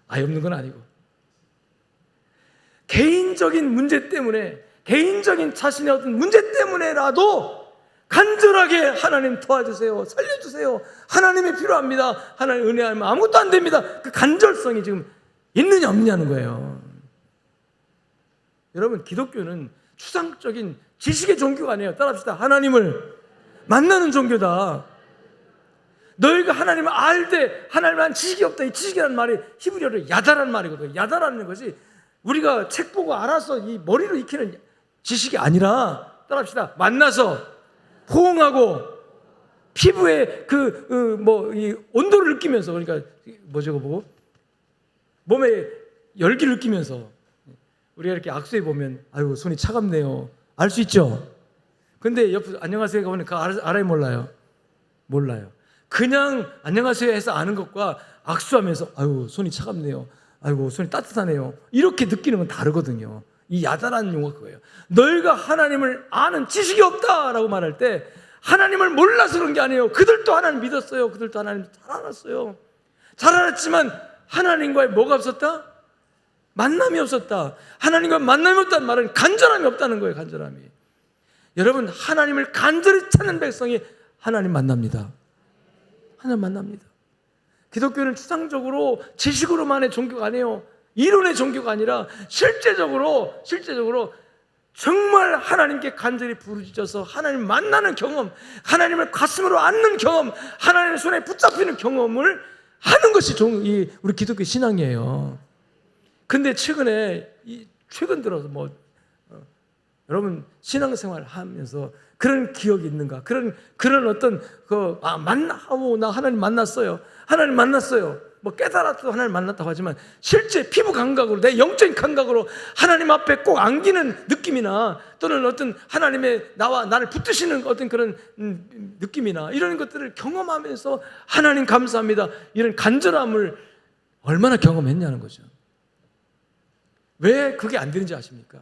S1: 아예 없는 건 아니고. 개인적인 문제 때문에, 개인적인 자신의 어떤 문제 때문에라도 간절하게 하나님 도와주세요, 살려주세요, 하나님이 필요합니다, 하나님 은혜하면 아무것도 안 됩니다. 그 간절성이 지금 있느냐 없느냐는 거예요. 여러분, 기독교는 추상적인 지식의 종교가 아니에요. 따라합시다. 하나님을 만나는 종교다. 너희가 하나님을 알되 하나님을 한 지식이 없다. 이 지식이라는 말이 히브리어로 야다라는 말이거든요. 야다라는 것이 우리가 책 보고 알아서 이 머리로 익히는 지식이 아니라, 따라합시다, 만나서 호응하고 피부에 이 온도를 느끼면서, 그러니까 뭐죠, 보고 몸에 열기를 느끼면서, 우리가 이렇게 악수해 보면 아이고 손이 차갑네요, 알 수 있죠. 근데 옆에 안녕하세요 가보면 그거 알아요, 몰라요? 몰라요. 그냥 안녕하세요 해서 아는 것과 악수하면서 아이고 손이 차갑네요, 아이고 손이 따뜻하네요, 이렇게 느끼는 건 다르거든요. 이 야다라는 용어가 그거예요. 너희가 하나님을 아는 지식이 없다라고 말할 때 하나님을 몰라서 그런 게 아니에요. 그들도 하나님 믿었어요. 그들도 하나님 잘 알았어요. 잘 알았지만 하나님과의 뭐가 없었다? 만남이 없었다. 하나님과 만남이 없다는 말은 간절함이 없다는 거예요. 간절함이. 여러분, 하나님을 간절히 찾는 백성이 하나님 만납니다. 하나님 만납니다. 기독교는 추상적으로 지식으로만의 종교가 아니에요. 이론의 종교가 아니라 실제적으로 정말 하나님께 간절히 부르짖어서 하나님 만나는 경험, 하나님을 가슴으로 안는 경험, 하나님의 손에 붙잡히는 경험을 하는 것이 우리 기독교 신앙이에요. 근데 최근 들어서 여러분 신앙생활 하면서 그런 기억이 있는가? 그런 어떤 나 하나님 만났어요. 하나님 만났어요. 깨달았다고 하나님 만났다고 하지만 실제 피부 감각으로, 내 영적인 감각으로 하나님 앞에 꼭 안기는 느낌이나, 또는 어떤 하나님의 나를 붙드시는 어떤 그런 느낌이나, 이런 것들을 경험하면서 하나님 감사합니다, 이런 간절함을 얼마나 경험했냐는 거죠. 왜 그게 안 되는지 아십니까?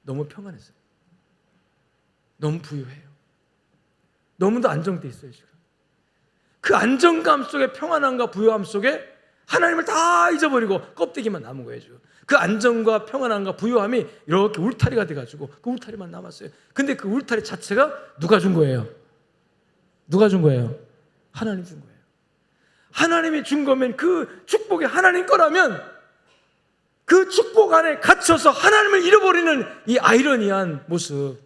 S1: 너무 평안했어요. 너무 부유해요. 너무도 안정돼 있어요. 지금 그 안정감 속에, 평안함과 부유함 속에 하나님을 다 잊어버리고 껍데기만 남은 거예요. 그 안정과 평안함과 부유함이 이렇게 울타리가 돼가지고 그 울타리만 남았어요. 근데 그 울타리 자체가 누가 준 거예요? 누가 준 거예요? 하나님 준 거예요. 하나님이 준 거면, 그 축복이 하나님 거라면 그 축복 안에 갇혀서 하나님을 잃어버리는 이 아이러니한 모습,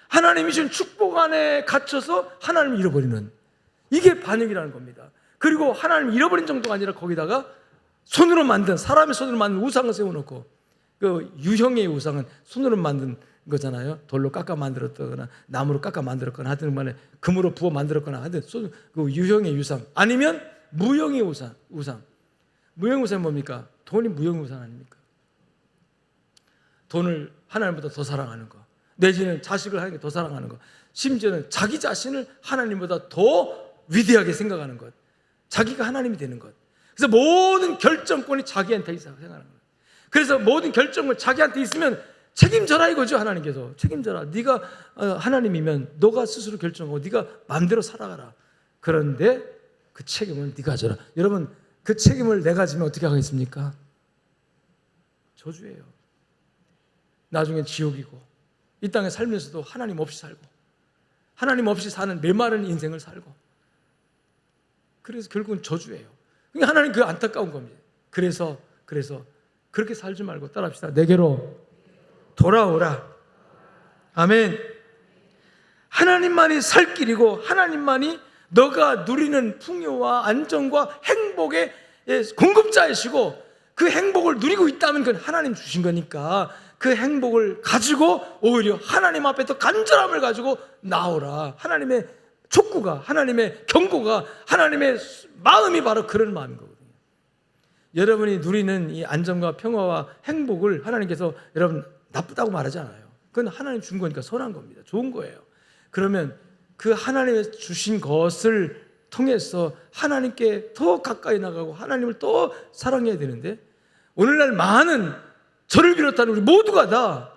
S1: 하나님이 준 축복 안에 갇혀서 하나님을 잃어버리는, 이게 반역이라는 겁니다. 그리고 하나님 잃어버린 정도가 아니라 거기다가 사람의 손으로 만든 우상을 세워놓고, 그 유형의 우상은 손으로 만든 거잖아요. 돌로 깎아 만들었거나 나무로 깎아 만들었거나 하여튼 간에 금으로 부어 만들었거나 하여튼 그 유형의 우상, 아니면 무형의 우상. 무형의 우상은 뭡니까? 돈이 무형의 우상 아닙니까? 돈을 하나님보다 더 사랑하는 거, 내지는 자식을 하나님께 더 사랑하는 것, 심지어는 자기 자신을 하나님보다 더 위대하게 생각하는 것, 자기가 하나님이 되는 것. 그래서 모든 결정권이 자기한테 생각하는 것. 그래서 모든 결정권 자기한테 있으면 책임져라 이거죠. 하나님께서 책임져라. 네가 하나님이면 너가 스스로 결정하고 네가 마음대로 살아가라. 그런데 그 책임은 네가 져라. 여러분, 그 책임을 내가 지면 어떻게 하겠습니까? 저주예요. 나중에 지옥이고, 이 땅에 살면서도 하나님 없이 살고, 하나님 없이 사는 메마른 인생을 살고, 그래서 결국은 저주예요. 그러니까 하나님 그 안타까운 겁니다. 그래서 그렇게 살지 말고 따라합시다. 내게로 돌아오라. 아멘. 하나님만이 살 길이고, 하나님만이 너가 누리는 풍요와 안정과 행복의 공급자이시고, 그 행복을 누리고 있다면 그건 하나님 주신 거니까 그 행복을 가지고 오히려 하나님 앞에 더 간절함을 가지고 나오라. 하나님의 촉구가, 하나님의 경고가, 하나님의 마음이 바로 그런 마음인 거거든요. 여러분이 누리는 이 안정과 평화와 행복을 하나님께서 여러분 나쁘다고 말하지 않아요. 그건 하나님 준 거니까 선한 겁니다. 좋은 거예요. 그러면 그 하나님의 주신 것을 통해서 하나님께 더 가까이 나가고 하나님을 더 사랑해야 되는데, 오늘날 많은 저를 비롯한 우리 모두가 다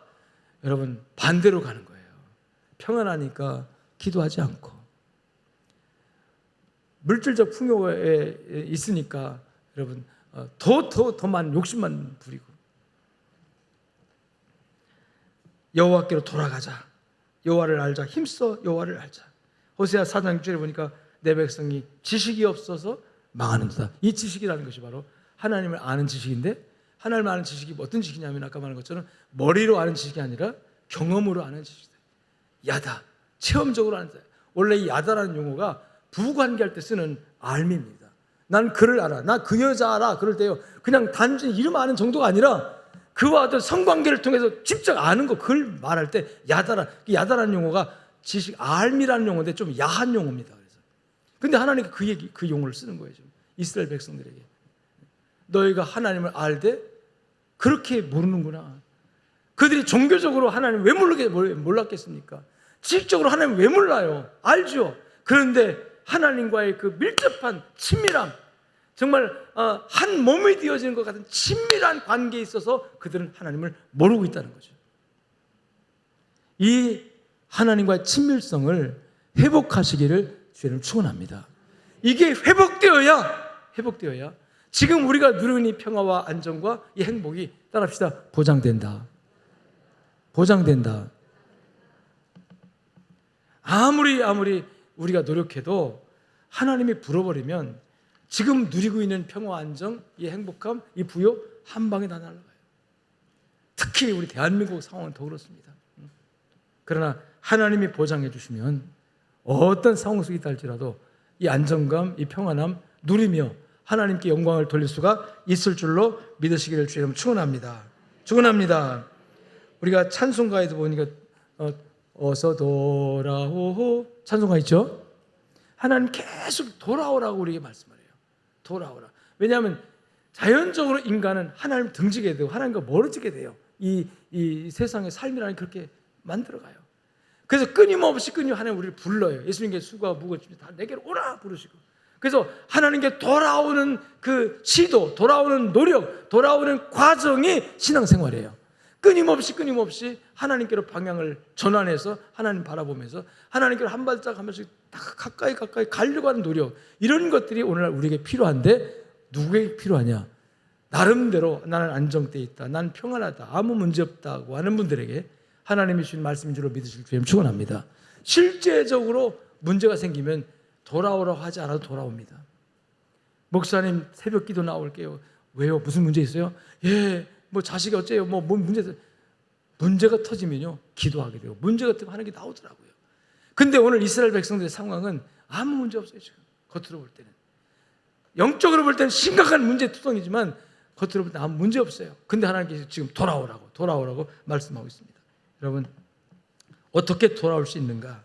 S1: 여러분 반대로 가는 거예요. 평안하니까 기도하지 않고, 물질적 풍요에 있으니까 여러분 더만 욕심만 부리고, 여호와께로 돌아가자, 여호와를 알자, 힘써 여호와를 알자. 호세아 4장 6절에 보니까 내 백성이 지식이 없어서 망하는도다. 이 지식이라는 것이 바로 하나님을 아는 지식인데, 하나님을 아는 지식이 어떤 지식이냐면 아까 말한 것처럼 머리로 아는 지식이 아니라 경험으로 아는 지식이다. 야다, 체험적으로 아는 지식. 원래 이 야다라는 용어가 부부관계할 때 쓰는 알미입니다. 난 그를 알아, 나 그 여자 알아, 그럴 때요 그냥 단순히 이름 아는 정도가 아니라 그와 어떤 성관계를 통해서 직접 아는 거, 그걸 말할 때 야다라, 야다라는 용어가 지식, 알미라는 용어인데 좀 야한 용어입니다. 그래서 근데 하나님이 그 용어를 쓰는 거예요. 지금 이스라엘 백성들에게 너희가 하나님을 알되 그렇게 모르는구나. 그들이 종교적으로 하나님 왜 몰랐겠습니까? 지식적으로 하나님 왜 몰라요? 알죠. 그런데 하나님과의 그 밀접한 친밀함, 정말 한 몸이 되어지는 것 같은 친밀한 관계에 있어서 그들은 하나님을 모르고 있다는 거죠. 이 하나님과의 친밀성을 회복하시기를 주님 축원합니다. 이게 회복되어야 지금 우리가 누리는 이 평화와 안정과 이 행복이, 따라합시다, 보장된다. 아무리 우리가 노력해도 하나님이 불어버리면 지금 누리고 있는 평화, 안정, 이 행복함, 이 부요 한 방에 다 날아가요. 특히 우리 대한민국 상황은 더 그렇습니다. 그러나 하나님이 보장해 주시면 어떤 상황 속에 있다 할지라도 이 안정감, 이 평안함 누리며 하나님께 영광을 돌릴 수가 있을 줄로 믿으시기를 주님 축원합니다. 우리가 찬송가에도 보니까 어서 돌아오 찬송가 있죠? 하나님 계속 돌아오라고 우리에게 말씀을 해요. 돌아오라. 왜냐하면 자연적으로 인간은 하나님 등지게 되고 하나님과 멀어지게 돼요. 이 세상의 삶이라는 그렇게 만들어가요. 그래서 끊임없이 하나님 우리를 불러요. 예수님께 수고와 무거운 짐 다 내게로 오라 부르시고, 그래서 하나님께 돌아오는 그 시도, 돌아오는 노력, 돌아오는 과정이 신앙생활이에요. 끊임없이 하나님께로 방향을 전환해서 하나님 바라보면서 하나님께로 한 발짝 한 발씩 가까이 가려고 하는 노력, 이런 것들이 오늘날 우리에게 필요한데, 누구에게 필요하냐? 나름대로 나는 안정돼 있다, 난 평안하다, 아무 문제 없다고 하는 분들에게 하나님이 주신 말씀인 줄로 믿으실 주님 축원합니다. 실제적으로 문제가 생기면 돌아오라고 하지 않아도 돌아옵니다. 목사님 새벽 기도 나올게요. 왜요? 무슨 문제 있어요? 예, 뭐 자식이 어째요? 뭐 문제가 터지면요 기도하게 되고, 문제가 터지면 하는 게 나오더라고요. 근데 오늘 이스라엘 백성들의 상황은 아무 문제 없어요. 지금 겉으로 볼 때는, 영적으로 볼 때는 심각한 문제투성이지만 겉으로 볼 때는 아무 문제 없어요. 근데 하나님께서 지금 돌아오라고 말씀하고 있습니다. 여러분, 어떻게 돌아올 수 있는가?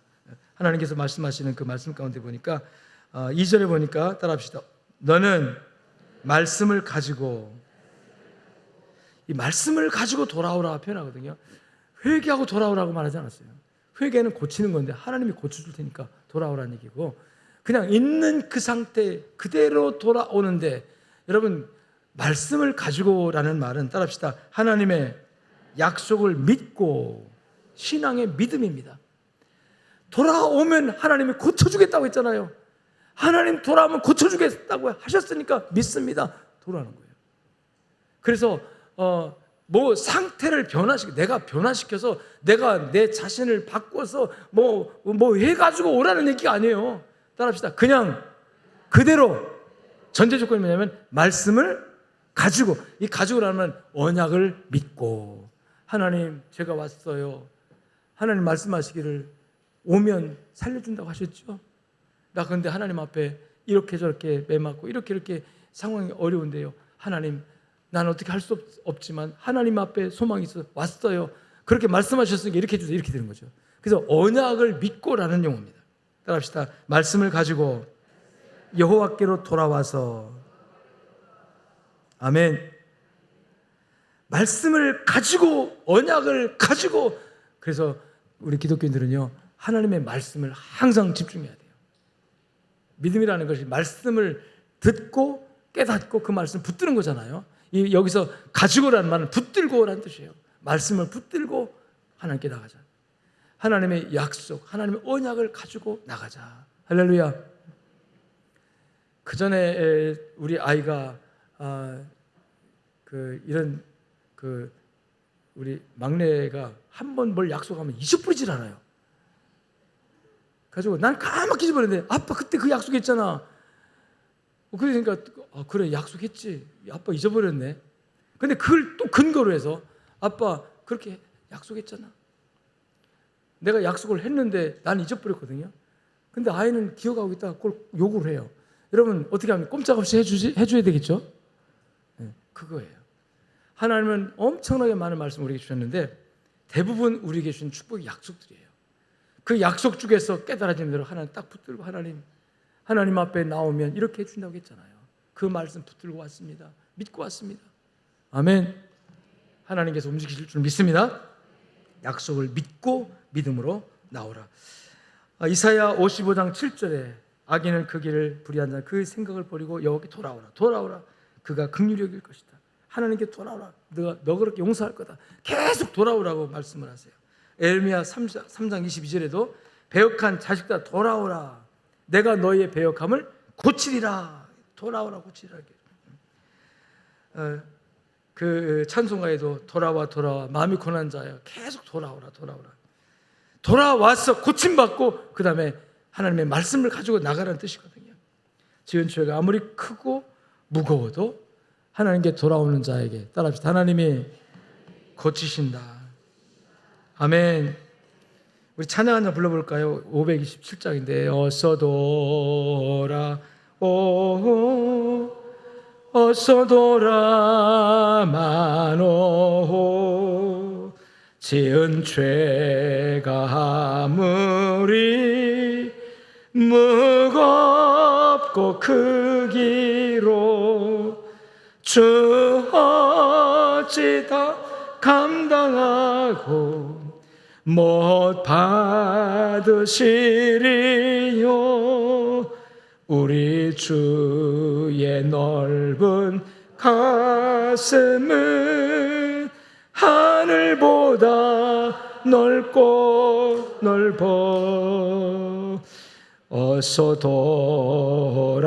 S1: 하나님께서 말씀하시는 그 말씀 가운데 보니까 2절에 보니까 따라합시다. 너는 말씀을 가지고, 이 말씀을 가지고 돌아오라 표현하거든요. 회개하고 돌아오라고 말하지 않았어요. 회개는 고치는 건데 하나님이 고쳐줄 테니까 돌아오라는 얘기고, 그냥 있는 그 상태 그대로 돌아오는데, 여러분 말씀을 가지고라는 말은 따라합시다. 하나님의 약속을 믿고, 신앙의 믿음입니다. 돌아오면 하나님이 고쳐주겠다고 했잖아요. 하나님 돌아오면 고쳐주겠다고 하셨으니까 믿습니다. 돌아오는 거예요. 그래서 뭐 상태를 내가 변화시켜서 내가 내 자신을 바꿔서 뭐 해가지고 오라는 얘기가 아니에요. 따라합시다. 그냥 그대로, 전제 조건이 뭐냐면 말씀을 가지고, 이 가지고라는 언약을 믿고, 하나님 제가 왔어요. 하나님 말씀하시기를 오면 살려준다고 하셨죠. 나 근데 하나님 앞에 이렇게 저렇게 매맞고 이렇게 상황이 어려운데요. 하나님 나는 어떻게 할 수 없지만 하나님 앞에 소망이 있어 왔어요. 그렇게 말씀하셨으니까 이렇게 해주세요. 이렇게 되는 거죠. 그래서 언약을 믿고라는 용어입니다. 따라합시다. 말씀을 가지고 여호와께로 돌아와서. 아멘. 말씀을 가지고, 언약을 가지고. 그래서 우리 기독교인들은요, 하나님의 말씀을 항상 집중해야 돼요. 믿음이라는 것이 말씀을 듣고 깨닫고 그 말씀을 붙드는 거잖아요. 여기서 가지고라는 말은 붙들고라는 뜻이에요. 말씀을 붙들고 하나님께 나가자. 하나님의 약속, 하나님의 언약을 가지고 나가자. 할렐루야. 그 전에 우리 아이가 우리 막내가 한 번 뭘 약속하면 잊어버리질 않아요. 가지고 난 까맣게 잊어버렸는데, 아빠 그때 그 약속했잖아. 그러니까 그래 약속했지. 아빠 잊어버렸네. 근데 그걸 또 근거로 해서, 아빠 그렇게 약속했잖아. 내가 약속을 했는데 난 잊어버렸거든요. 근데 아이는 기억하고 있다가 그걸 요구를 해요. 여러분 어떻게 하면 꼼짝없이 해줘야 되겠죠? 네, 그거예요. 하나님은 엄청나게 많은 말씀을 우리에게 주셨는데 대부분 우리에게 주신 축복이 약속들이에요. 그 약속 중에서 깨달아지는 대로 하나님 딱 붙들고 하나님 앞에 나오면 이렇게 해준다고 했잖아요. 그 말씀 붙들고 왔습니다. 믿고 왔습니다. 아멘. 하나님께서 움직이실 줄 믿습니다. 약속을 믿고 믿음으로 나오라. 이사야 55장 7절에 악인은 그 길을 불의한 자는 그 생각을 버리고 여호와께 돌아오라. 그가 긍휼히 여길 것이다. 하나님께 돌아오라. 너 그렇게 용서할 거다. 계속 돌아오라고 말씀을 하세요. 에르미야 3장 22절에도 배역한 자식들아 돌아오라. 내가 너희의 배역함을 고치리라. 돌아오라 고치리라. 그 찬송가에도 돌아와 마음이 고난 자여 계속 돌아오라. 돌아와서 고침받고 그 다음에 하나님의 말씀을 가지고 나가라는 뜻이거든요. 지은 죄가 아무리 크고 무거워도 하나님께 돌아오는 자에게 따라합시다. 하나님이 고치신다. 아멘. 우리 찬양 한 장 불러볼까요? 527장인데 어서 돌아 마노 지은 죄가 아무리 무겁고 크기로 주 어찌 다 감당하고 못 받으시리요. 우리 주의 넓은 가슴은 하늘보다 넓고 넓어. 어서 돌아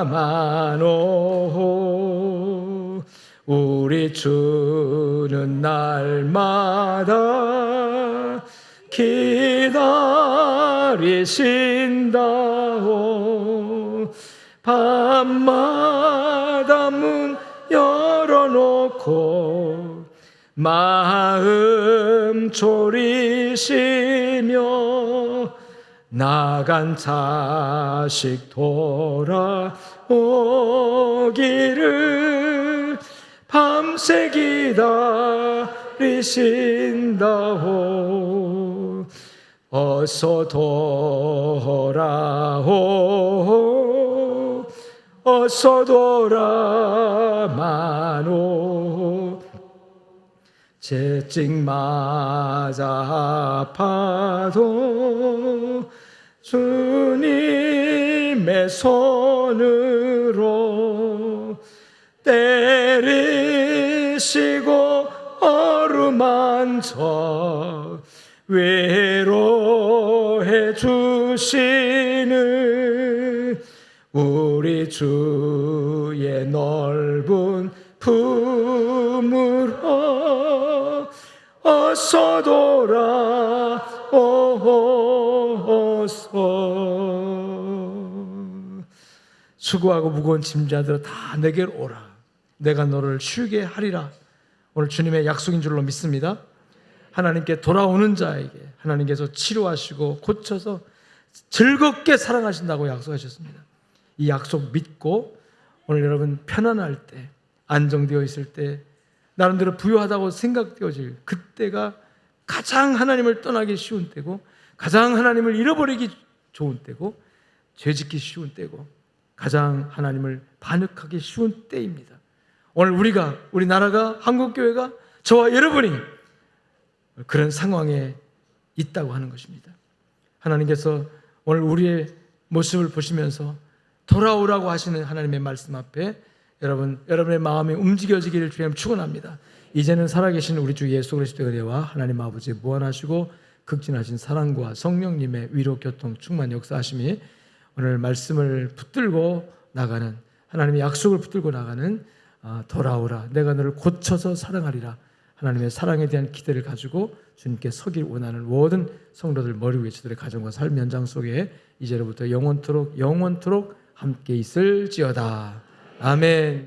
S1: 마노. 우리 주는 날마다 기다리신다오. 밤마다 문 열어놓고 마음 졸이시며 나간 자식 돌아오기를 밤새 기다리신다오. 어서 돌아 마노. 채찍 맞아 아파도 주님의 손으로 때리시고 어루만져 위로해 주시는 우리 주의 넓은 품으로 어서 돌아오소서. 수고하고 무거운 짐자들아 다 내게로 오라. 내가 너를 쉬게 하리라. 오늘 주님의 약속인 줄로 믿습니다. 하나님께 돌아오는 자에게 하나님께서 치료하시고 고쳐서 즐겁게 사랑하신다고 약속하셨습니다. 이 약속 믿고 오늘 여러분 편안할 때, 안정되어 있을 때, 나름대로 부유하다고 생각되어질 그때가 가장 하나님을 떠나기 쉬운 때고, 가장 하나님을 잃어버리기 좋은 때고, 죄짓기 쉬운 때고, 가장 하나님을 반역하기 쉬운 때입니다. 오늘 우리 나라가, 한국교회가, 저와 여러분이 그런 상황에 있다고 하는 것입니다. 하나님께서 오늘 우리의 모습을 보시면서 돌아오라고 하시는 하나님의 말씀 앞에 여러분의 마음이 움직여지기를 주님 축원합니다. 이제는 살아계신 우리 주 예수 그리스도의 은혜와 하나님 아버지의 무한하시고 극진하신 사랑과 성령님의 위로, 교통, 충만 역사하심이 오늘 말씀을 붙들고 나가는, 하나님의 약속을 붙들고 나가는 돌아오라, 내가 너를 고쳐서 사랑하리라, 하나님의 사랑에 대한 기대를 가지고 주님께 서길 원하는 모든 성도들 머리 위에 저들의 가정과 삶 현장 속에 이제로부터 영원토록 함께 있을지어다. 아멘.